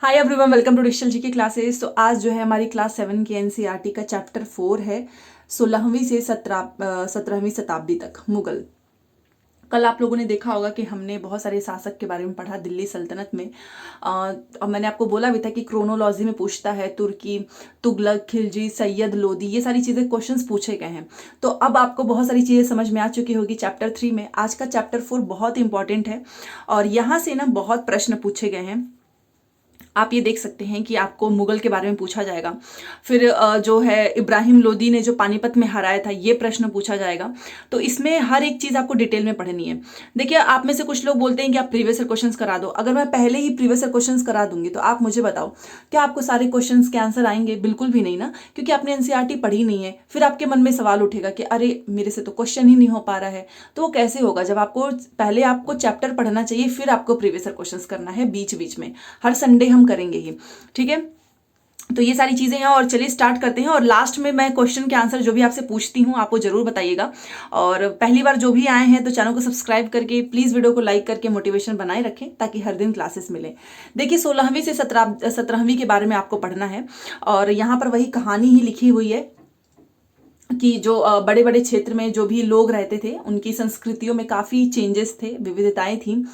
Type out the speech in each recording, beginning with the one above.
Hi everyone, welcome to digital जी की classes. तो आज जो है हमारी क्लास 7 की एनसीईआरटी का चैप्टर 4 है 16वीं से 17वीं शताब्दी तक मुगल। कल आप लोगों ने देखा होगा कि हमने बहुत सारे शासक के बारे में पढ़ा दिल्ली सल्तनत में। और मैंने आपको बोला भी था कि क्रोनोलॉजी में पूछता है तुर्की, तुगलक, खिलजी, सैयद लोदी, ये सारी चीज़ें क्वेश्चंस पूछे गए हैं। तो अब आपको बहुत सारी चीज़ें समझ में आ चुकी होगी चैप्टर 3 में। आज का चैप्टर 4 बहुत इंपॉर्टेंट है और यहाँ से ना बहुत प्रश्न पूछे गए हैं। आप ये देख सकते हैं कि आपको मुगल के बारे में पूछा जाएगा। फिर जो है इब्राहिम लोदी ने जो पानीपत में हराया था, ये प्रश्न पूछा जाएगा। तो इसमें हर एक चीज़ आपको डिटेल में पढ़नी है। देखिए, आप में से कुछ लोग बोलते हैं कि आप प्रीवियस ईयर क्वेश्चंस करा दो। अगर मैं पहले ही प्रीवियस ईयर क्वेश्चंस करा दूंगी तो आप मुझे बताओ, क्या आपको सारे क्वेश्चंस के आंसर आएंगे? बिल्कुल भी नहीं ना, क्योंकि आपने एनसीईआरटी पढ़ी नहीं है। फिर आपके मन में सवाल उठेगा कि अरे मेरे से तो क्वेश्चन ही नहीं हो पा रहा है। तो वो कैसे होगा जब आपको पहले आपको चैप्टर पढ़ना चाहिए, फिर आपको प्रीवियस ईयर क्वेश्चंस करना है बीच बीच में। हर संडे हम करेंगे ही, ठीक है। तो ये सारी चीजें हैं और चलिए स्टार्ट करते हैं। और लास्ट में मैं क्वेश्चन के आंसर जो भी आपसे पूछती हूँ आपको जरूर बताइएगा। और पहली बार जो भी आए हैं तो चैनल को सब्सक्राइब करके प्लीज वीडियो को लाइक करके मोटिवेशन बनाए रखें ताकि हर दिन क्लासेस मिले। देखिए, 16वीं से 17वीं के बारे में आपको पढ़ना है और यहाँ पर वही कहानी ही लिखी हुई है कि जो बड़े बड़े क्षेत्र में जो भी लोग रहते थे उनकी संस्कृतियों में काफ़ी चेंजेस थे, विविधताएं थी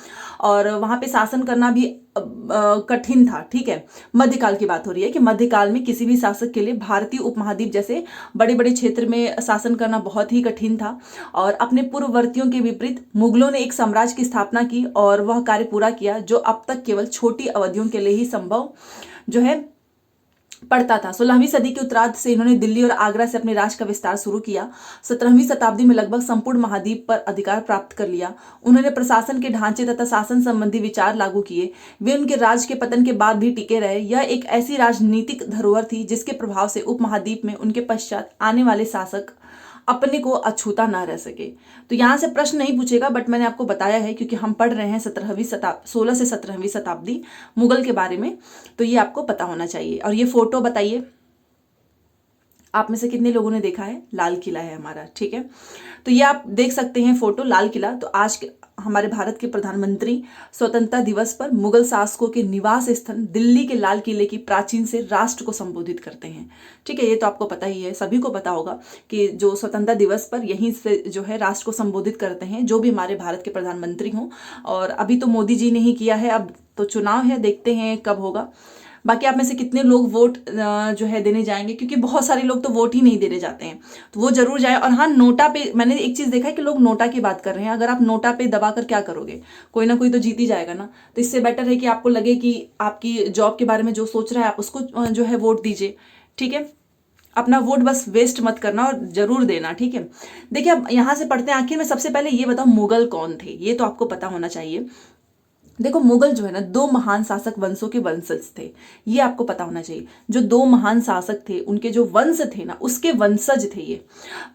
और वहाँ पे शासन करना भी कठिन था, ठीक है। मध्यकाल की बात हो रही है कि मध्यकाल में किसी भी शासक के लिए भारतीय उपमहाद्वीप जैसे बड़े बड़े क्षेत्र में शासन करना बहुत ही कठिन था। और अपने पूर्ववर्तियों के विपरीत मुगलों ने एक साम्राज्य की स्थापना की और वह कार्य पूरा किया जो अब तक केवल छोटी अवधियों के लिए ही संभव जो है पड़ता था। 16वीं सदी के उत्तरार्ध से इन्होंने दिल्ली और आगरा से अपने राज का विस्तार शुरू किया। 17वीं शताब्दी में लगभग संपूर्ण महाद्वीप पर अधिकार प्राप्त कर लिया। उन्होंने प्रशासन के ढांचे तथा शासन संबंधी विचार लागू किए। वे उनके राज के पतन के बाद भी टिके रहे। यह एक ऐसी राजनीतिक धरोहर थी जिसके प्रभाव से उपमहाद्वीप में उनके पश्चात आने वाले शासक अपने को अछूता ना रह सके। तो यहाँ से प्रश्न नहीं पूछेगा, बट मैंने आपको बताया है क्योंकि हम पढ़ रहे हैं 16 से 17वीं शताब्दी मुगल के बारे में, तो ये आपको पता होना चाहिए। और ये फोटो बताइए, आप में से कितने लोगों ने देखा है? लाल किला है हमारा, ठीक है। तो ये आप देख सकते हैं फोटो, लाल किला। तो आज हमारे भारत के प्रधानमंत्री स्वतंत्रता दिवस पर मुगल शासकों के निवास स्थान दिल्ली के लाल किले की प्राचीन से राष्ट्र को संबोधित करते हैं, ठीक है। ये तो आपको पता ही है, सभी को पता होगा कि जो स्वतंत्रता दिवस पर यहीं से जो है राष्ट्र को संबोधित करते हैं जो भी हमारे भारत के प्रधानमंत्री हों। और अभी तो मोदी जी ने ही किया है, अब तो चुनाव है, देखते हैं कब होगा। बाकी आप में से कितने लोग वोट जो है देने जाएंगे, क्योंकि बहुत सारे लोग तो वोट ही नहीं देने जाते हैं, तो वो जरूर जाए। और हाँ, नोटा पे मैंने एक चीज देखा है कि लोग नोटा की बात कर रहे हैं। अगर आप नोटा पे दबाकर क्या करोगे, कोई ना कोई तो जीत ही जाएगा ना। तो इससे बेटर है कि आपको लगे कि आपकी जॉब के बारे में जो सोच रहा है आप उसको जो है वोट दीजिए, ठीक है। अपना वोट बस वेस्ट मत करना और जरूर देना, ठीक है। देखिए, अब यहां से पढ़ते हैं। आखिर में सबसे पहले ये बताओ मुगल कौन थे, ये तो आपको पता होना चाहिए। देखो, मुगल जो है ना, दो महान शासक वंशों के वंशज थे, ये आपको पता होना चाहिए। जो दो महान शासक थे उनके जो वंश थे ना, उसके वंशज थे ये।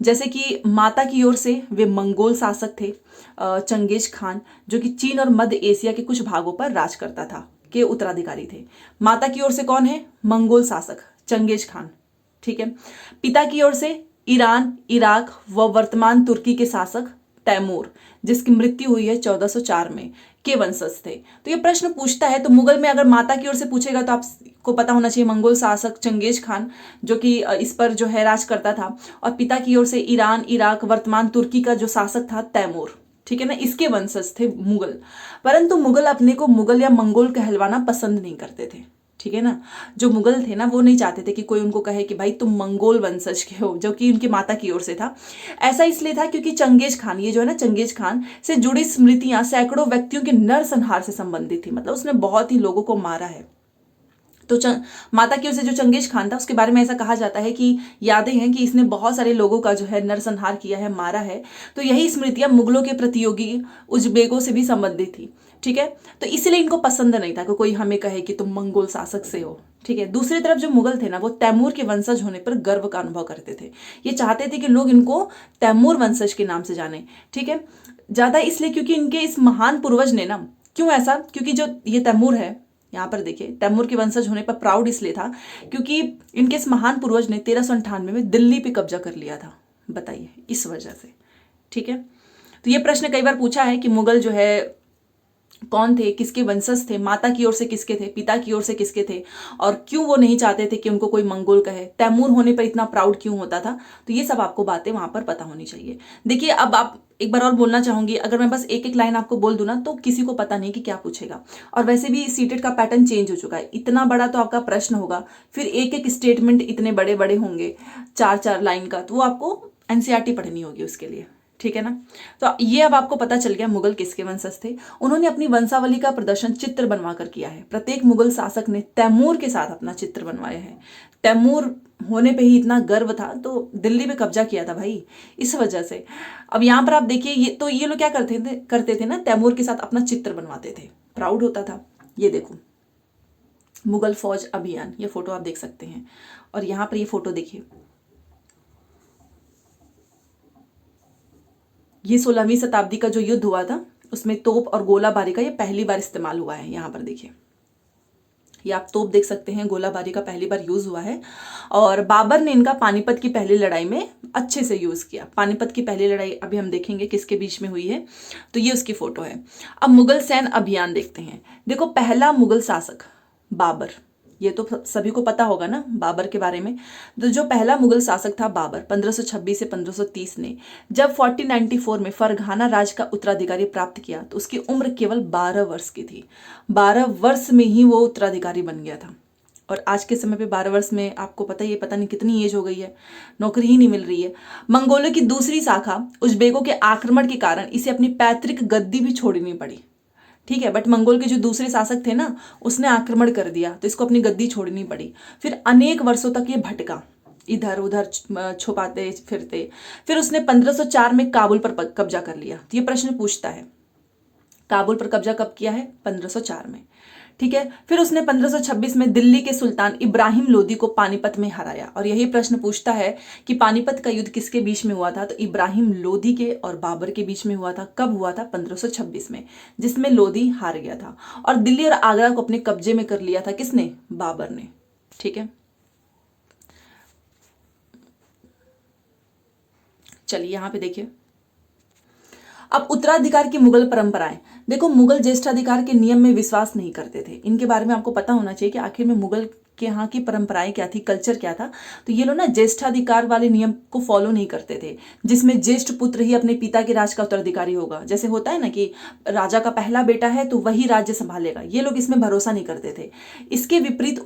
जैसे कि माता की ओर से वे मंगोल शासक थे, चंगेज खान, जो कि चीन और मध्य एशिया के कुछ भागों पर राज करता था, के उत्तराधिकारी थे। माता की ओर से कौन है? मंगोल शासक चंगेज खान, ठीक है। पिता की ओर से ईरान, इराक व वर्तमान तुर्की के शासक तैमूर, जिसकी मृत्यु हुई है 1404 में, के वंशज थे। तो ये प्रश्न पूछता है, तो मुगल में अगर माता की ओर से पूछेगा तो आपको पता होना चाहिए मंगोल शासक चंगेज खान, जो कि इस पर जो है राज करता था। और पिता की ओर से ईरान, इराक, वर्तमान तुर्की का जो शासक था तैमूर, ठीक है ना, इसके वंशज थे मुगल। परंतु मुगल अपने को मुगल या मंगोल कहलवाना पसंद नहीं करते थे, ठीक है ना। जो मुगल थे ना, वो नहीं चाहते थे कि कोई उनको कहे कि भाई तुम मंगोल वंशज के हो, जो कि उनकी माता की ओर से था। ऐसा इसलिए था क्योंकि चंगेज खान, ये जो है ना, चंगेज खान से जुड़ी स्मृतियां सैकड़ों व्यक्तियों के नरसंहार से संबंधित थी। मतलब उसने बहुत ही लोगों को मारा है। तो माता की ओर से जो चंगेज खान था, उसके बारे में ऐसा कहा जाता है कि यादें हैं कि इसने बहुत सारे लोगों का जो है नरसंहार किया है, मारा है। तो यही स्मृतियां मुगलों के प्रतियोगी उज्बेकों से भी संबंधित थी, ठीक है। तो इसलिए इनको पसंद नहीं था कि कोई हमें कहे कि तुम मंगोल शासक से हो, ठीक है। दूसरी तरफ जो मुगल थे ना, वो तैमूर के वंशज होने पर गर्व का अनुभव करते थे। ये चाहते थे कि लोग इनको तैमूर वंशज के नाम से जाने, ठीक है। ज्यादा इसलिए क्योंकि इनके इस महान पूर्वज ने ना, क्यों ऐसा, क्योंकि जो ये तैमूर है, यहाँ पर देखिए, तैमूर के वंशज होने पर प्राउड इसलिए था क्योंकि इनके इस महान पूर्वज ने 1398 में दिल्ली पे कब्जा कर लिया था। बताइए, इस वजह से, ठीक है। तो ये प्रश्न कई बार पूछा है कि मुगल जो है कौन थे, किसके वंशज थे, माता की ओर से किसके थे, पिता की ओर से किसके थे, और क्यों वो नहीं चाहते थे कि उनको कोई मंगोल कहे, तैमूर होने पर इतना प्राउड क्यों होता था। तो ये सब आपको बातें वहां पर पता होनी चाहिए। देखिए अब आप एक बार और बोलना चाहूंगी, अगर मैं बस एक एक लाइन आपको बोल दूं ना तो किसी को पता नहीं कि क्या पूछेगा। और वैसे भी सीटेट का पैटर्न चेंज हो चुका है, इतना बड़ा तो आपका प्रश्न होगा, फिर एक एक स्टेटमेंट इतने बड़े बड़े होंगे 4-4 लाइन का, तो वो आपको एनसीईआरटी पढ़नी होगी उसके लिए, ठीक है ना। तो ये अब आपको पता चल गया मुगल किसके वंशज थे। उन्होंने अपनी वंशावली का प्रदर्शन चित्र बनवा कर किया है। प्रत्येक मुगल शासक ने तैमूर के साथ अपना चित्र बनवाया है। तैमूर होने पे ही इतना गर्व था, तो दिल्ली पे कब्जा किया था भाई, इस वजह से। अब यहाँ पर आप देखिए, ये लोग क्या करते थे ना, तैमूर के साथ अपना चित्र बनवाते थे, प्राउड होता था। ये देखो मुगल फौज अभियान, ये फोटो आप देख सकते हैं। और यहाँ पर ये फोटो देखिए, ये 16वीं शताब्दी का जो युद्ध हुआ था उसमें तोप और गोलाबारी का ये पहली बार इस्तेमाल हुआ है। यहाँ पर देखिए, ये आप तोप देख सकते हैं, गोलाबारी का पहली बार यूज हुआ है। और बाबर ने इनका पानीपत की पहली लड़ाई में अच्छे से यूज किया। पानीपत की पहली लड़ाई अभी हम देखेंगे किसके बीच में हुई है, तो ये उसकी फोटो है। अब मुगल सैन्य अभियान देखते हैं। देखो पहला मुगल शासक बाबर, ये तो सभी को पता होगा ना बाबर के बारे में। तो जो पहला मुगल शासक था बाबर 1526 से 1530 ने जब 1494 में फरघाना राज का उत्तराधिकारी प्राप्त किया तो उसकी उम्र केवल 12 वर्ष की थी। 12 वर्ष में ही वो उत्तराधिकारी बन गया था। और आज के समय पे 12 वर्ष में आपको पता ही है, पता नहीं कितनी एज हो गई है, नौकरी ही नहीं मिल रही है। मंगोलों की दूसरी शाखा उज्बेकों के आक्रमण के कारण इसे अपनी पैतृक गद्दी भी छोड़नी पड़ी, ठीक है। बट मंगोल के जो दूसरे शासक थे ना, उसने आक्रमण कर दिया तो इसको अपनी गद्दी छोड़नी पड़ी। फिर अनेक वर्षों तक ये भटका, इधर उधर छुपाते फिरते। फिर उसने 1504 में काबुल पर कब्जा कर लिया। तो ये प्रश्न पूछता है, काबुल पर कब्जा कब किया है? 1504 में, ठीक है। फिर उसने 1526 में दिल्ली के सुल्तान इब्राहिम लोदी को पानीपत में हराया। और यही प्रश्न पूछता है कि पानीपत का युद्ध किसके बीच में हुआ था, तो इब्राहिम लोदी के और बाबर के बीच में हुआ था। कब हुआ था? 1526 में, जिसमें लोदी हार गया था। और दिल्ली और आगरा को अपने कब्जे में कर लिया था किसने? बाबर ने, ठीक है। चलिए यहां पे देखिए, अब उत्तराधिकार की मुगल परंपराएं। देखो मुगल ज्येष्ठाधिकार के नियम में विश्वास नहीं करते थे। इनके बारे में आपको पता होना चाहिए कि आखिर में मुगल के यहाँ की परंपराएं क्या थी, कल्चर क्या था। तो ये लोग ना ज्येष्ठाधिकार वाले नियम को फॉलो नहीं करते थे, जिसमें ज्येष्ठ पुत्र ही अपने पिता के राज का उत्तराधिकारी होगा। जैसे होता है ना कि राजा का पहला बेटा है तो वही राज्य संभालेगा, ये लोग इसमें भरोसा नहीं करते थे। इसके विपरीत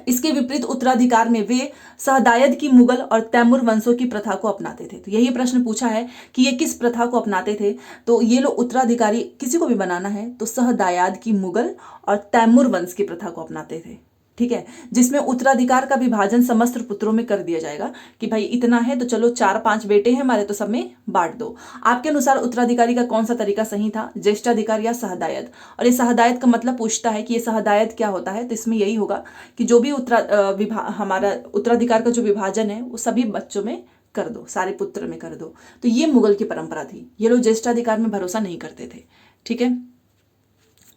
इसके विपरीत उत्तराधिकार में वे सहदायद की मुगल और तैमूर वंशों की प्रथा को अपनाते थे। तो यही प्रश्न पूछा है कि ये किस प्रथा को अपनाते थे। तो ये लोग उत्तराधिकारी किसी को भी बनाना है तो सहदायद की मुगल और तैमूर वंश की प्रथा को अपनाते थे, ठीक है। जिसमें उत्तराधिकार का विभाजन समस्त पुत्रों में कर दिया जाएगा कि भाई इतना है तो चलो 4-5 बेटे हैं हमारे तो सब में बांट दो। आपके अनुसार उत्तराधिकारी का कौन सा तरीका सही था, ज्येष्ठाधिकार या सहदायद? और ये सहदायद का मतलब पूछता है कि ये सहदायद क्या होता है, तो इसमें यही होगा कि जो भी हमारा उत्तराधिकार का जो विभाजन है वो सभी बच्चों में कर दो, सारे पुत्र में कर दो। तो ये मुगल की परंपरा थी। ये लोग ज्येष्ठाधिकार में भरोसा नहीं करते थे, ठीक है।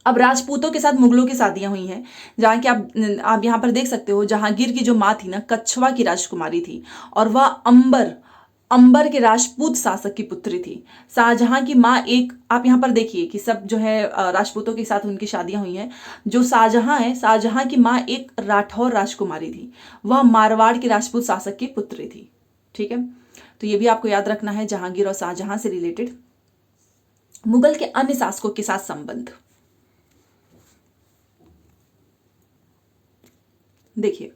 अब राजपूतों के साथ मुगलों की शादियां हुई हैं, जहाँ की आप यहाँ पर देख सकते हो। जहांगीर की जो माँ थी ना, कछवा की राजकुमारी थी, और वह अंबर के राजपूत शासक की पुत्री थी। शाहजहां की माँ एक, आप यहाँ पर देखिए कि सब जो है राजपूतों के साथ उनकी शादियां हुई हैं। जो शाहजहां है, शाहजहां की माँ एक राठौर राजकुमारी थी, वह मारवाड़ के राजपूत शासक की पुत्री थी, ठीक है। तो ये भी आपको याद रखना है जहांगीर और शाहजहां से रिलेटेड। मुगल के अन्य शासकों के साथ संबंध देखिए,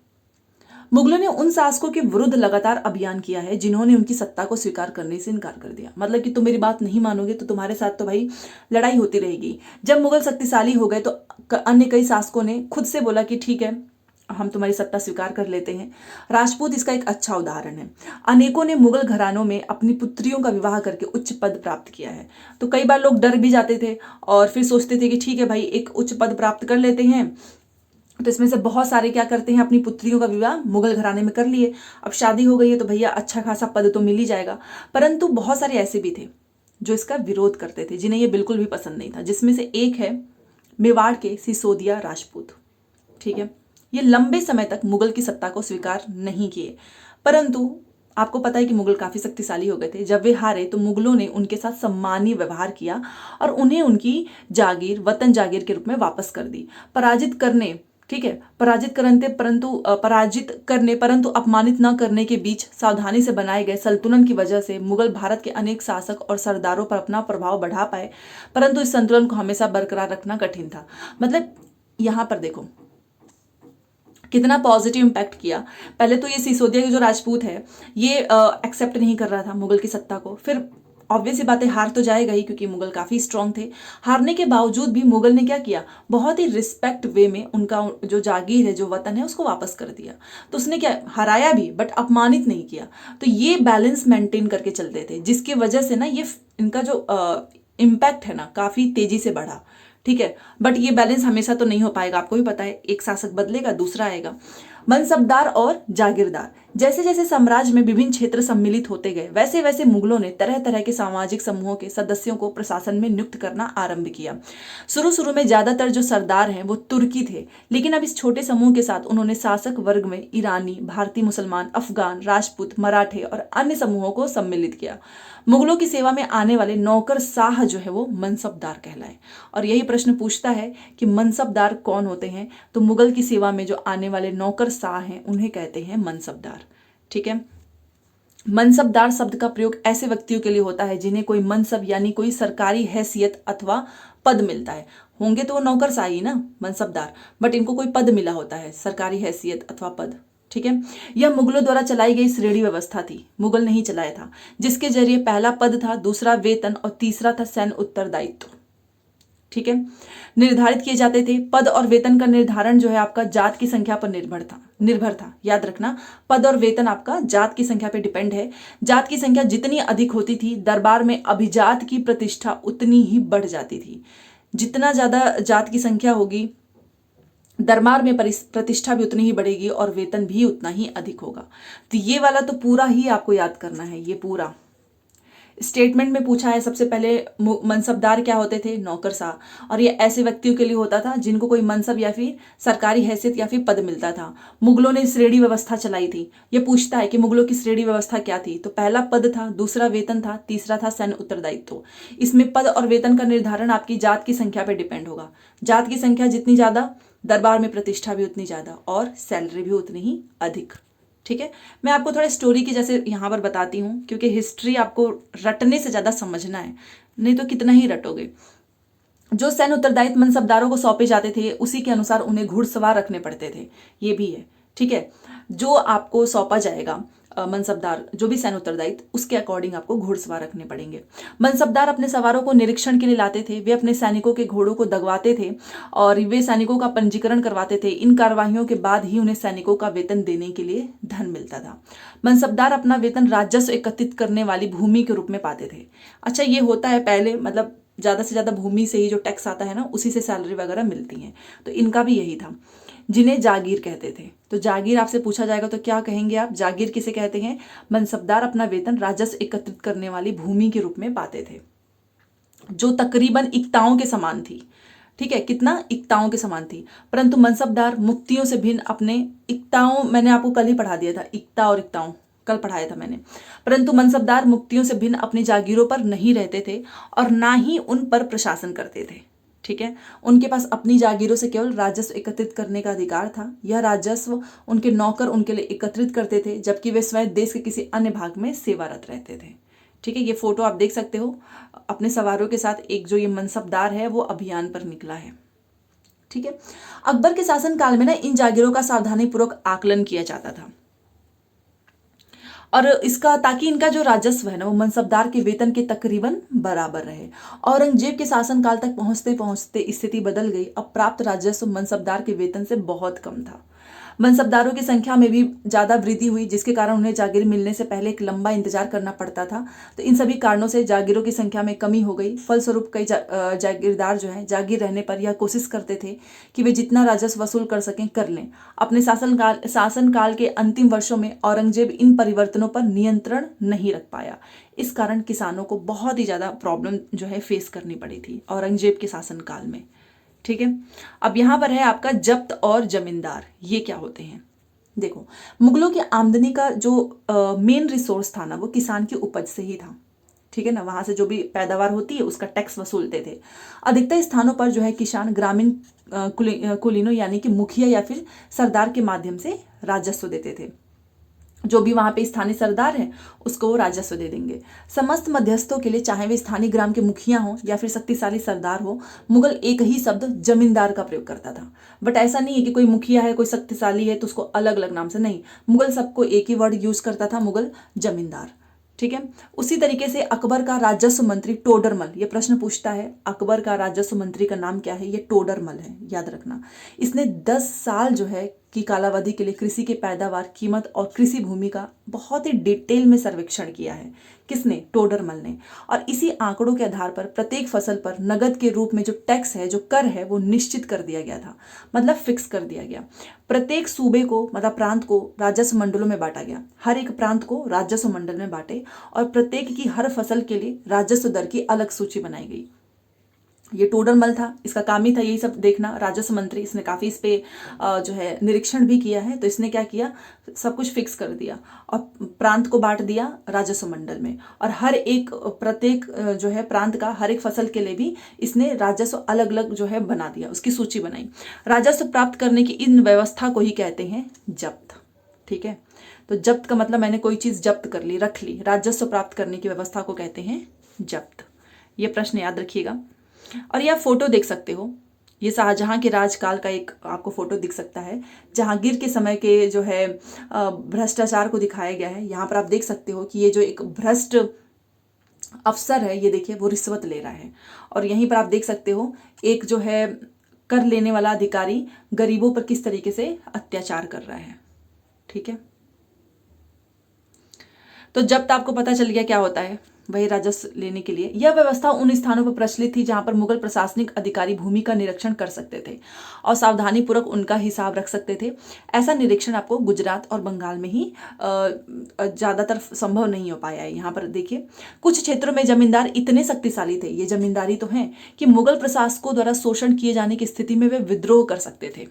मुगलों ने उन शासकों के विरुद्ध लगातार अभियान किया है जिन्होंने उनकी सत्ता को स्वीकार करने से इनकार कर दिया। मतलब कि तुम मेरी बात नहीं मानोगे तो तुम्हारे साथ तो भाई लड़ाई होती रहेगी। जब मुगल शक्तिशाली हो गए तो अन्य कई शासकों ने खुद से बोला कि ठीक है, हम तुम्हारी सत्ता स्वीकार कर लेते हैं। राजपूत इसका एक अच्छा उदाहरण है। अनेकों ने मुगल घरानों में अपनी पुत्रियों का विवाह करके उच्च पद प्राप्त किया है। तो कई बार लोग डर भी जाते थे और फिर सोचते थे कि ठीक है भाई, एक उच्च पद प्राप्त कर लेते हैं। तो इसमें से बहुत सारे क्या करते हैं, अपनी पुत्रियों का विवाह मुगल घराने में कर लिए। अब शादी हो गई है तो भैया अच्छा खासा पद तो मिल ही जाएगा। परंतु बहुत सारे ऐसे भी थे जो इसका विरोध करते थे, जिन्हें ये बिल्कुल भी पसंद नहीं था। जिसमें से एक है मेवाड़ के सिसोदिया राजपूत, ठीक है। ये लंबे समय तक मुगल की सत्ता को स्वीकार नहीं किए, परंतु आपको पता है कि मुगल काफ़ी शक्तिशाली हो गए थे। जब वे हारे तो मुगलों ने उनके साथ सम्मानीय व्यवहार किया और उन्हें उनकी जागीर, वतन जागीर के रूप में वापस कर दी। पराजित करने, ठीक है, पराजित करने परंतु अपमानित न करने के बीच सावधानी से बनाए गए संतुलन की वजह से मुगल भारत के अनेक शासक और सरदारों पर अपना प्रभाव बढ़ा पाए, परंतु इस संतुलन को हमेशा बरकरार रखना कठिन था। मतलब यहाँ पर देखो कितना पॉजिटिव इम्पैक्ट किया। पहले तो ये सिसोदिया के जो राजपूत है ये एक्सेप्ट नहीं कर रहा था मुगल की सत्ता को। फिर ऑब्वियस बात है हार तो जाएगा ही, क्योंकि मुगल काफ़ी स्ट्रांग थे। हारने के बावजूद भी मुगल ने क्या किया, बहुत ही रिस्पेक्ट वे में उनका जो जागीर है, जो वतन है, उसको वापस कर दिया। तो उसने क्या, हराया भी बट अपमानित नहीं किया। तो ये बैलेंस मेंटेन करके चलते थे, जिसकी वजह से ना ये इनका जो इम्पैक्ट है ना काफ़ी तेजी से बढ़ा। ठीक है, बट ये बैलेंस हमेशा तो नहीं हो पाएगा, आपको भी पता है, एक शासक बदलेगा दूसरा आएगा। मनसबदार और जागीरदार, जैसे जैसे साम्राज्य में विभिन्न क्षेत्र सम्मिलित होते गए वैसे वैसे मुगलों ने तरह तरह के सामाजिक समूहों के सदस्यों को प्रशासन में नियुक्त करना आरंभ किया। शुरू शुरू में ज्यादातर जो सरदार हैं वो तुर्की थे, लेकिन अब इस छोटे समूह के साथ उन्होंने शासक वर्ग में ईरानी, भारतीय मुसलमान, अफगान, राजपूत, मराठे और अन्य समूहों को सम्मिलित किया। मुगलों की सेवा में आने वाले नौकर शाह जो है वो मनसबदार कहलाए। और यही प्रश्न पूछता है कि मनसबदार कौन होते हैं, तो मुगल की सेवा में जो आने वाले नौकर शाह हैं उन्हें कहते हैं मनसबदार। ठीक है, मनसबदार शब्द का प्रयोग ऐसे व्यक्तियों के लिए होता है जिन्हें कोई मनसब यानी कोई सरकारी हैसियत अथवा पद मिलता है। होंगे तो वो नौकरशाह ही ना मनसबदार, बट इनको कोई पद मिला होता है, सरकारी हैसियत अथवा पद। ठीक है, यह मुगलों द्वारा चलाई गई श्रेणी व्यवस्था थी, मुगल ने ही चलाया था, जिसके जरिए पहला पद था, दूसरा वेतन और तीसरा था सैन्य उत्तरदायित्व। ठीक है, निर्धारित किए जाते थे। पद और वेतन का निर्धारण जो है आपका जात की संख्या पर निर्भर था। याद रखना, पद और वेतन आपका जात की संख्या पर डिपेंड है। जात की संख्या जितनी अधिक होती थी, दरबार में अभिजात की प्रतिष्ठा उतनी ही बढ़ जाती थी। जितना ज्यादा जात की संख्या होगी, दरबार में प्रतिष्ठा भी उतनी ही बढ़ेगी और वेतन भी उतना ही अधिक होगा। तो ये वाला तो पूरा ही आपको याद करना है। ये पूरा स्टेटमेंट में पूछा है। सबसे पहले मनसबदार क्या होते थे, नौकरशाह, और ये ऐसे व्यक्तियों के लिए होता था जिनको कोई मनसब या फिर सरकारी हैसियत या फिर पद मिलता था। मुगलों ने श्रेणी व्यवस्था चलाई थी। ये पूछता है कि मुगलों की श्रेणी व्यवस्था क्या थी, तो पहला पद था, दूसरा वेतन था, तीसरा था सैन्य उत्तरदायित्व। इसमें पद और वेतन का निर्धारण आपकी जात की संख्या पर डिपेंड होगा। जात की संख्या जितनी ज्यादा, दरबार में प्रतिष्ठा भी उतनी ज्यादा और सैलरी भी उतनी ही अधिक। ठीक है, मैं आपको थोड़ा स्टोरी की जैसे यहाँ पर बताती हूँ, क्योंकि हिस्ट्री आपको रटने से ज़्यादा समझना है, नहीं तो कितना ही रटोगे। जो सैन्य उत्तरदायित्व मनसबदारों को सौंपे जाते थे उसी के अनुसार उन्हें घुड़सवार रखने पड़ते थे, ये भी है। ठीक है, जो आपको सौंपा जाएगा मनसबदार, जो भी सैन्य उत्तरदायित्व, उसके अकॉर्डिंग आपको घुड़सवार रखने पड़ेंगे। मनसबदार अपने सवारों को निरीक्षण के लिए लाते थे। वे अपने सैनिकों के घोड़ों को दगवाते थे और वे सैनिकों का पंजीकरण करवाते थे। इन कार्यवाहियों के बाद ही उन्हें सैनिकों का वेतन देने के लिए धन मिलता था। मनसबदार अपना वेतन राजस्व एकत्रित करने वाली भूमि के रूप में पाते थे। अच्छा, ये होता है पहले, मतलब ज़्यादा से ज़्यादा भूमि से ही जो टैक्स आता है ना, उसी से सैलरी वगैरह मिलती है। तो इनका भी यही था, जिन्हें जागीर कहते थे। तो जागीर आपसे पूछा जाएगा तो क्या कहेंगे आप, जागीर किसे कहते हैं? मनसबदार अपना वेतन राजस्व एकत्रित करने वाली भूमि के रूप में पाते थे, जो तकरीबन इक्ताओं के समान थी। ठीक है, कितना? इक्ताओं के समान थी। परंतु मनसबदार मुक्तियों से भिन्न अपने इक्ताओं, मैंने आपको कल ही पढ़ा दिया था, इक्ता और इक्ताओं कल पढ़ाया था मैंने। परंतु मनसबदार मुक्तियों से भिन्न अपनी जागीरों पर नहीं रहते थे और ना ही उन पर प्रशासन करते थे। ठीक है, उनके पास अपनी जागीरों से केवल राजस्व एकत्रित करने का अधिकार था। यह राजस्व उनके नौकर उनके लिए एकत्रित करते थे, जबकि वे स्वयं देश के किसी अन्य भाग में सेवारत रहते थे। ठीक है, ये फोटो आप देख सकते हो अपने सवारों के साथ। एक जो ये मनसबदार है वो अभियान पर निकला है। ठीक है, अकबर के शासनकाल में ना इन जागीरों का सावधानी पूर्वक आकलन किया जाता था और इसका, ताकि इनका जो राजस्व है ना वो मनसबदार के वेतन के तकरीबन बराबर रहे। औरंगजेब के शासनकाल तक पहुंचते पहुंचते स्थिति बदल गई। अब प्राप्त राजस्व मनसबदार के वेतन से बहुत कम था। मनसबदारों की संख्या में भी ज़्यादा वृद्धि हुई, जिसके कारण उन्हें जागीर मिलने से पहले एक लंबा इंतजार करना पड़ता था। तो इन सभी कारणों से जागीरों की संख्या में कमी हो गई। फलस्वरूप कई जागीरदार जो हैं जागीर रहने पर यह कोशिश करते थे कि वे जितना राजस्व वसूल कर सकें कर लें। अपने शासनकाल के अंतिम वर्षों में औरंगजेब इन परिवर्तनों पर नियंत्रण नहीं रख पाया। इस कारण किसानों को बहुत ही ज़्यादा प्रॉब्लम जो है फेस करनी पड़ी थी औरंगजेब के शासनकाल में। ठीक है, अब यहाँ पर है आपका जब्त और जमींदार। ये क्या होते हैं? देखो, मुगलों की आमदनी का जो मेन रिसोर्स था ना, वो किसान की उपज से ही था। ठीक है ना, वहां से जो भी पैदावार होती है उसका टैक्स वसूलते थे। अधिकतर स्थानों पर जो है किसान ग्रामीण कुलीनों यानी कि मुखिया या फिर सरदार के माध्यम से राजस्व देते थे। जो भी वहां पे स्थानीय सरदार है उसको वो राजस्व दे देंगे। समस्त मध्यस्थों के लिए, चाहे वे स्थानीय ग्राम के मुखिया हो या फिर शक्तिशाली सरदार हो, मुगल एक ही शब्द जमींदार का प्रयोग करता था। बट ऐसा नहीं है कि कोई मुखिया है, कोई शक्तिशाली है तो उसको अलग अलग नाम से, नहीं, मुगल सबको एक ही वर्ड यूज करता था, मुगल जमींदार। ठीक है। उसी तरीके से अकबर का राजस्व मंत्री टोडरमल, ये प्रश्न पूछता है अकबर का राजस्व मंत्री का नाम क्या है, ये टोडरमल है, याद रखना। इसने 10 साल जो है की कालावधि के लिए कृषि के पैदावार, कीमत और कृषि भूमि का बहुत ही डिटेल में सर्वेक्षण किया है। किसने? टोडरमल ने। और इसी आंकड़ों के आधार पर प्रत्येक फसल पर नगद के रूप में जो टैक्स है, जो कर है, वो निश्चित कर दिया गया था, मतलब फिक्स कर दिया गया। प्रत्येक सूबे को, मतलब प्रांत को राजस्व मंडलों में बांटा गया। हर एक प्रांत को राजस्व मंडल में बांटे और प्रत्येक की हर फसल के लिए राजस्व दर की अलग सूची बनाई गई। ये टोडरमल था, इसका काम ही था यही सब देखना, राजस्व मंत्री। इसने काफी इस पे जो है निरीक्षण भी किया है। तो इसने क्या किया, सब कुछ फिक्स कर दिया और प्रांत को बांट दिया राजस्व मंडल में। और हर एक प्रत्येक जो है प्रांत का हर एक फसल के लिए भी इसने राजस्व अलग अलग जो है बना दिया, उसकी सूची बनाई। राजस्व प्राप्त करने की इन व्यवस्था को ही कहते हैं जब्त। ठीक है, तो जब्त का मतलब मैंने कोई चीज जब्त कर ली, रख ली। राजस्व प्राप्त करने की व्यवस्था को कहते हैं जब्त। ये प्रश्न याद रखिएगा। और यह फोटो देख सकते हो, ये शाहजहां के राजकाल का एक आपको फोटो दिख सकता है। जहांगीर के समय के जो है भ्रष्टाचार को दिखाया गया है। यहाँ पर आप देख सकते हो कि ये जो एक भ्रष्ट अफसर है, ये देखिए वो रिश्वत ले रहा है। और यहीं पर आप देख सकते हो एक जो है कर लेने वाला अधिकारी गरीबों पर किस तरीके से अत्याचार कर रहा है। ठीक है, तो जब्त आपको पता चल गया क्या होता है, वही राजस्व लेने के लिए। यह व्यवस्था उन स्थानों पर प्रचलित थी जहां पर मुगल प्रशासनिक अधिकारी भूमि का निरीक्षण कर सकते थे और सावधानी पूर्वक उनका हिसाब रख सकते थे। ऐसा निरीक्षण आपको गुजरात और बंगाल में ही ज्यादातर संभव नहीं हो पाया है। यहाँ पर देखिए, कुछ क्षेत्रों में जमींदार इतने शक्तिशाली थे, ये जमींदारी तो है, कि मुगल प्रशासकों द्वारा शोषण किए जाने की स्थिति में वे विद्रोह कर सकते थे।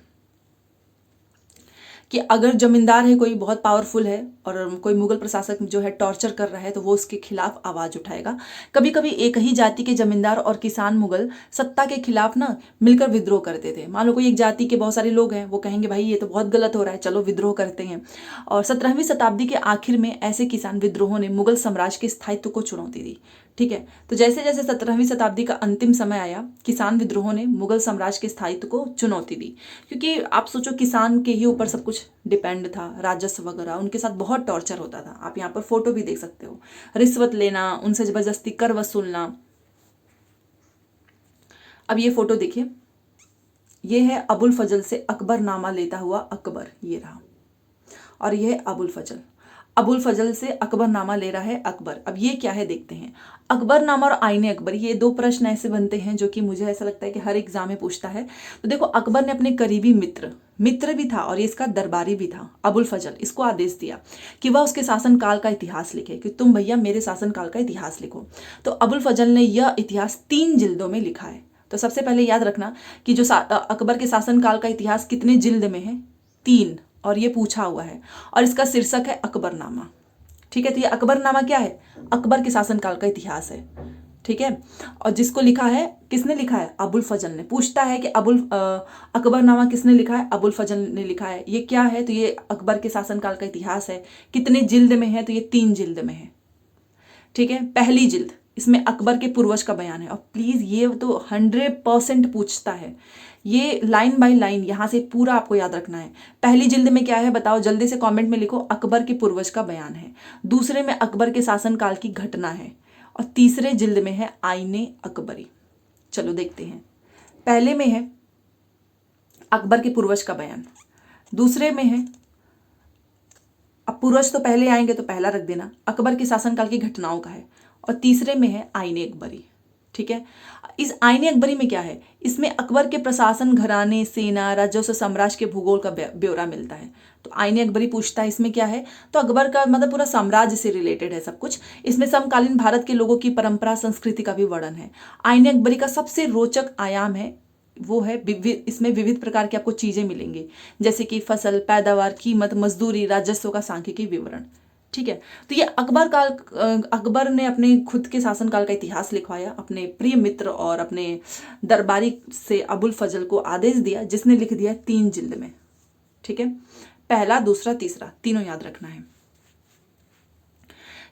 कि अगर जमींदार है कोई बहुत पावरफुल है और कोई मुगल प्रशासक जो है टॉर्चर कर रहा है, तो वो उसके खिलाफ आवाज उठाएगा। कभी कभी एक ही जाति के जमींदार और किसान मुगल सत्ता के खिलाफ ना मिलकर विद्रोह करते थे। मान लो कोई एक जाति के बहुत सारे लोग हैं, वो कहेंगे भाई ये तो बहुत गलत हो रहा है, चलो विद्रोह करते हैं। और 17वीं शताब्दी के आखिर में ऐसे किसान विद्रोहों ने मुगल साम्राज्य के स्थायित्व को चुनौती दी। ठीक है, तो जैसे जैसे 17वीं शताब्दी का अंतिम समय आया, किसान विद्रोहों ने मुगल साम्राज्य के स्थायित्व को चुनौती दी। क्योंकि आप सोचो, किसान के ही ऊपर सब कुछ डिपेंड था, राजस्व वगैरह, उनके साथ बहुत टॉर्चर होता था। आप यहाँ पर फोटो भी देख सकते हो, रिश्वत लेना, उनसे जबरदस्ती कर वसूलना। अब ये फोटो देखिए, ये है अबुल फजल से अकबरनामा लेता हुआ अकबर, ये रहा। और ये है अबुल फजल, अबुल फजल से अकबरनामा ले रहा है अकबर। अब ये क्या है देखते हैं। अकबरनामा और आईने अकबर, ये दो प्रश्न ऐसे बनते हैं जो कि मुझे ऐसा लगता है कि हर एग्जाम में पूछता है। तो देखो, अकबर ने अपने करीबी मित्र भी था और ये इसका दरबारी भी था, अबुल फजल, इसको आदेश दिया कि वह उसके शासनकाल का इतिहास लिखे, कि तुम भैया मेरे शासनकाल का इतिहास लिखो। तो अबुल फजल ने यह इतिहास 3 जिल्दों में लिखा है। तो सबसे पहले याद रखना कि जो अकबर के शासनकाल का इतिहास कितने जिल्द में है? 3, और ये पूछा हुआ है। और इसका शीर्षक है अकबरनामा। ठीक है, तो ये अकबरनामा क्या है? अकबर के शासनकाल का इतिहास है। ठीक है, और जिसको लिखा है, किसने लिखा है? अबुल फजल ने। पूछता है कि अकबरनामा किसने लिखा है? अबुल फजल ने लिखा है। ये क्या है? तो ये अकबर के शासनकाल का इतिहास है। कितने जिल्द में है? तो ये 3 जिल्द में है। ठीक है, पहली जिल्द, इसमें अकबर के पूर्वज का बयान है। और प्लीज ये तो 100% पूछता है, ये लाइन बाय लाइन यहाँ से पूरा आपको याद रखना है। पहली जिल्द में क्या है बताओ, जल्दी से कमेंट में लिखो। अकबर के पूर्वज का बयान है। दूसरे में अकबर के शासनकाल की घटना है। और तीसरे जिल्द में है आईने अकबरी। चलो देखते हैं। पहले में है अकबर के पूर्वज का बयान, दूसरे में है, अब पूर्वज तो पहले आएंगे तो पहला रख देना, अकबर के शासनकाल की घटनाओं का है, और तीसरे में है आईने अकबरी। ठीक है, इस आईने अकबरी में क्या है? इसमें अकबर के प्रशासन, घराने, सेना, राजस्व, साम्राज्य के भूगोल का ब्यौरा मिलता है। तो आईने अकबरी पूछता है इसमें क्या है? तो अकबर का मतलब पूरा साम्राज्य से रिलेटेड है सब कुछ। इसमें समकालीन भारत के लोगों की परंपरा, संस्कृति का भी वर्णन है। आईने अकबरी का सबसे रोचक आयाम है वो है इसमें विविध प्रकार की आपको चीजें मिलेंगी, जैसे कि फसल, पैदावार, कीमत, मजदूरी, राजस्व का सांख्यिकी विवरण। ठीक है, तो ये अकबर ने अपने खुद के शासनकाल का इतिहास लिखवाया, अपने प्रिय मित्र और अपने दरबारी से अबुल फजल को आदेश दिया, जिसने लिख दिया 3 जिल्द में। ठीक है, पहला, दूसरा, तीसरा, तीनों याद रखना है।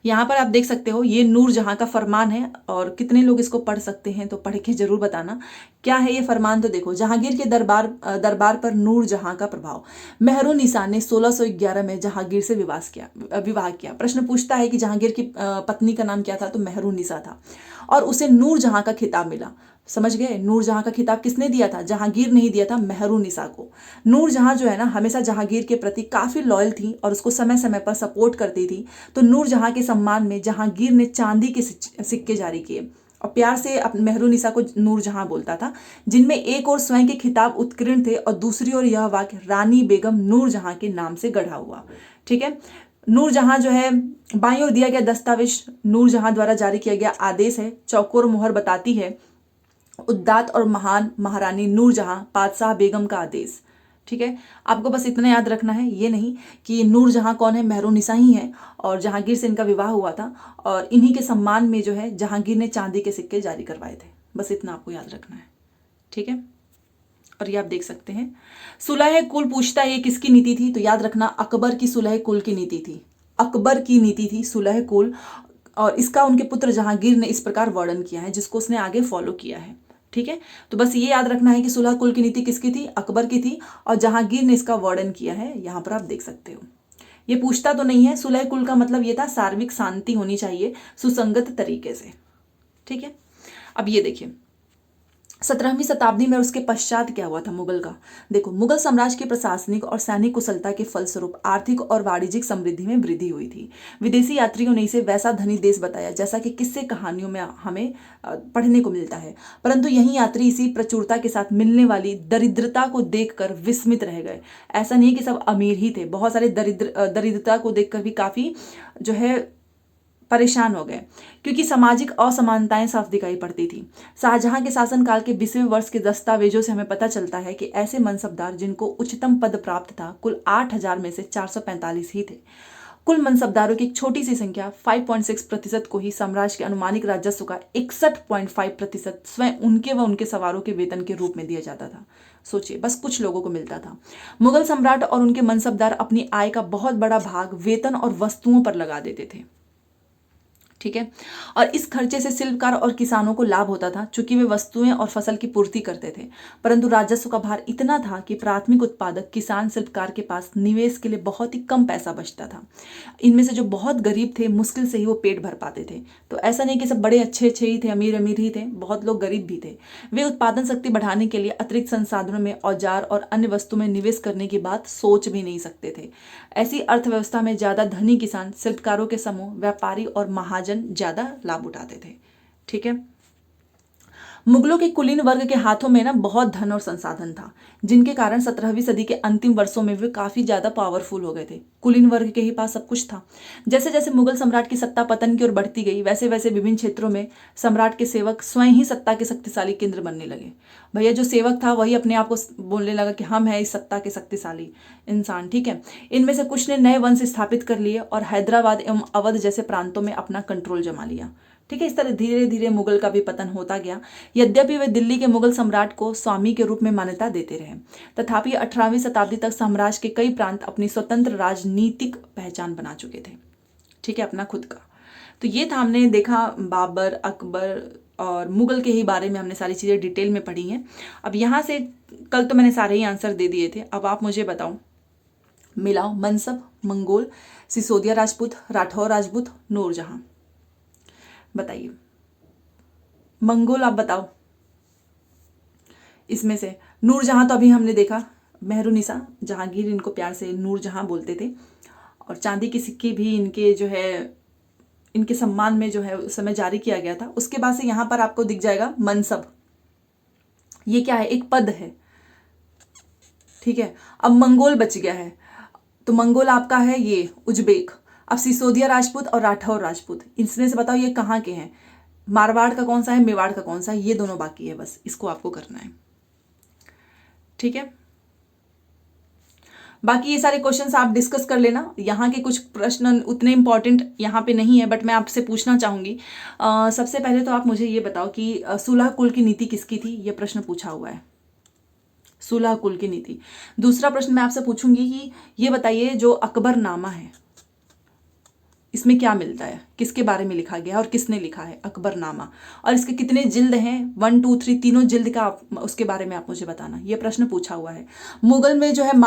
यहाँ पर आप देख सकते हो ये नूर जहां का फरमान है, और कितने लोग इसको पढ़ सकते हैं तो पढ़ के जरूर बताना क्या है ये फरमान। तो देखो, जहांगीर के दरबार पर नूर जहां का प्रभाव। मेहरुन्निसा ने 1611 में जहांगीर से विवाह किया। प्रश्न पूछता है कि जहांगीर की पत्नी का नाम क्या था, तो मेहरुन्निसा था, और उसे नूर जहां का खिताब मिला। समझ गए, नूर जहां का खिताब किसने दिया था? जहांगीर नहीं दिया था, मेहरुन्निसा को। नूर जहां जो है ना, हमेशा जहांगीर के प्रति काफी लॉयल थी और उसको समय समय पर सपोर्ट करती थी। तो नूर जहां के सम्मान में जहांगीर ने चांदी के सिक्के जारी किए, और प्यार से मेहरुन्निसा को नूर जहां बोलता था, जिनमें एक और स्वयं के खिताब उत्कीर्ण थे और दूसरी ओर यह वाक्य रानी बेगम नूर जहां के नाम से गढ़ा हुआ। ठीक है, नूर जहां जो है, बाईं ओर दिया गया दस्तावेज नूर जहां द्वारा जारी किया गया आदेश है। चौकोर मोहर बताती है उद्दात और महान महारानी नूर जहां पातशाह बेगम का आदेश। ठीक है, आपको बस इतना याद रखना है, ये नहीं कि नूर जहां कौन है, मेहरुन्निसा ही है, और जहांगीर से इनका विवाह हुआ था, और इन्हीं के सम्मान में जो है जहांगीर ने चांदी के सिक्के जारी करवाए थे। बस इतना आपको याद रखना है। ठीक है, और ये आप देख सकते हैं। सुलह कुल पूछता है ये किसकी नीति थी, तो याद रखना अकबर की सुलह कुल की नीति थी। अकबर की नीति थी सुलह कुल, और इसका उनके पुत्र जहांगीर ने इस प्रकार वर्णन किया है, जिसको उसने आगे फॉलो किया है। ठीक है, तो बस ये याद रखना है कि सुलह कुल की नीति किसकी थी, अकबर की थी, और जहांगीर ने इसका वर्णन किया है। यहां पर आप देख सकते हो। ये पूछता तो नहीं है, सुलह कुल का मतलब ये था सार्वत्रिक शांति होनी चाहिए सुसंगत तरीके से। ठीक है, अब ये देखिए 17वीं शताब्दी में और उसके पश्चात क्या हुआ था मुगल का। देखो, मुगल साम्राज्य की प्रशासनिक और सैनिक कुशलता के फलस्वरूप आर्थिक और वाणिज्यिक समृद्धि में वृद्धि हुई थी। विदेशी यात्रियों ने इसे वैसा धनी देश बताया जैसा कि किस्से कहानियों में हमें पढ़ने को मिलता है, परंतु यही यात्री इसी प्रचुरता के साथ मिलने वाली दरिद्रता को देखकर विस्मित रह गए। ऐसा नहीं कि सब अमीर ही थे, बहुत सारे दरिद्रता को देखकर भी काफी जो है परेशान हो गए, क्योंकि सामाजिक असमानताएं साफ दिखाई पड़ती थी। शाहजहां के शासनकाल के 20वें वर्ष के दस्तावेजों से हमें पता चलता है कि ऐसे मनसबदार जिनको उच्चतम पद प्राप्त था कुल 8000 में से 445 ही थे। कुल मनसबदारों की एक छोटी सी संख्या 5.6% को ही साम्राज्य के अनुमानिक राजस्व का 61.5% स्वयं उनके व उनके सवारों के वेतन के रूप में दिया जाता था। सोचिए, बस कुछ लोगों को मिलता था। मुगल सम्राट और उनके मनसबदार अपनी आय का बहुत बड़ा भाग वेतन और वस्तुओं पर लगा देते थे। ठीक है, और इस खर्चे से शिल्पकार और किसानों को लाभ होता था, चूंकि वे वस्तुएं और फसल की पूर्ति करते थे, परंतु राजस्व का भार इतना था कि प्राथमिक उत्पादक किसान शिल्पकार के पास निवेश के लिए बहुत ही कम पैसा बचता था। इनमें से जो बहुत गरीब थे मुश्किल से ही वो पेट भर पाते थे। तो ऐसा नहीं कि सब बड़े अच्छे अच्छे ही थे, अमीर अमीर ही थे, बहुत लोग गरीब भी थे। वे उत्पादन शक्ति बढ़ाने के लिए अतिरिक्त संसाधनों में औजार और अन्य वस्तु में निवेश करने की बात सोच भी नहीं सकते थे। ऐसी अर्थव्यवस्था में ज्यादा धनी किसान, शिल्पकारों के समूह, व्यापारी और महाजन ज्यादा लाभ उठाते थे। ठीक है, मुगलों के कुलीन वर्ग के हाथों में ना बहुत धन और संसाधन था, जिनके कारण 17वीं सदी के अंतिम वर्षों में वे काफी ज्यादा पावरफुल हो गए थे। कुलीन वर्ग के ही पास सब कुछ था। जैसे जैसे मुगल सम्राट की सत्ता पतन की ओर बढ़ती गई, वैसे वैसे विभिन्न क्षेत्रों में सम्राट के सेवक स्वयं ही सत्ता के शक्तिशाली केंद्र बनने लगे। भैया जो सेवक था वही अपने आप को बोलने लगा कि हम है इस सत्ता के शक्तिशाली इंसान। ठीक है, इनमें से कुछ ने नए वंश स्थापित कर लिए और हैदराबाद एवं अवध जैसे प्रांतों में अपना कंट्रोल जमा लिया। ठीक है, इस तरह धीरे धीरे मुगल का भी पतन होता गया। यद्यपि वे दिल्ली के मुगल सम्राट को स्वामी के रूप में मान्यता देते रहे, तथापि 18वीं शताब्दी तक साम्राज्य के कई प्रांत अपनी स्वतंत्र राजनीतिक पहचान बना चुके थे। ठीक है, अपना खुद का। तो ये था, हमने देखा बाबर, अकबर और मुगल के ही बारे में हमने सारी चीजें डिटेल में पढ़ी हैं। अब यहाँ से कल तो मैंने सारे ही आंसर दे दिए थे, अब आप मुझे बताओ, मिलाओ मनसब, मंगोल, सिसोदिया राजपूत, राठौर राजपूत, नूरजहां। बताइए, मंगोल आप बताओ। इसमें से नूरजहां तो अभी हमने देखा, मेहरुन्निसा, जहांगीर इनको प्यार से नूरजहां बोलते थे, और चांदी के सिक्के भी इनके जो है इनके सम्मान में जो है उस समय जारी किया गया था। उसके बाद से यहां पर आपको दिख जाएगा मनसब। ये क्या है? एक पद है। ठीक है, अब मंगोल बच गया है, तो मंगोल आपका है ये उज्बेक। अब सिसोदिया राजपूत और राठौर राजपूत, इसमें से बताओ ये कहाँ के हैं? मारवाड़ का कौन सा है, मेवाड़ का कौन सा है? ये दोनों बाकी है, बस इसको आपको करना है। ठीक है, बाकी ये सारे क्वेश्चंस आप डिस्कस कर लेना। यहाँ के कुछ प्रश्न उतने इंपॉर्टेंट यहाँ पे नहीं है, बट मैं आपसे पूछना चाहूँगी। सबसे पहले तो आप मुझे ये बताओ कि सुलह कुल की नीति किसकी थी, ये प्रश्न पूछा हुआ है, सुलह कुल की नीति। दूसरा प्रश्न मैं आपसे पूछूंगी कि ये बताइए जो अकबरनामा है इसमें क्या मिलता है, किसके बारे में लिखा गया है और किसने लिखा है अकबरनामा, और इसके कितने जिल्द हैं, 1 2 3 तीनों जिल्द का उसके बारे में आप मुझे बताना। ये प्रश्न पूछा हुआ है। मुगल में जो है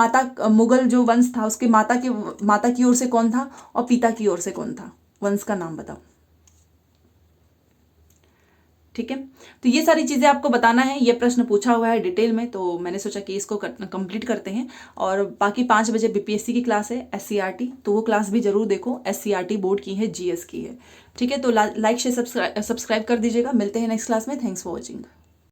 मुगल जो वंश था उसके माता की ओर से कौन था और पिता की ओर से कौन था, वंश का नाम बताओ। ठीक है, तो ये सारी चीज़ें आपको बताना है। ये प्रश्न पूछा हुआ है डिटेल में, तो मैंने सोचा कि इसको कंप्लीट करते हैं। और बाकी 5 बजे बीपीएससी की क्लास है, एससीईआरटी, तो वो क्लास भी जरूर देखो। एससीईआरटी बोर्ड की है, जीएस की है। ठीक है, तो लाइक शेयर सब्सक्राइब कर दीजिएगा। मिलते हैं नेक्स्ट क्लास में। Thanks for watching.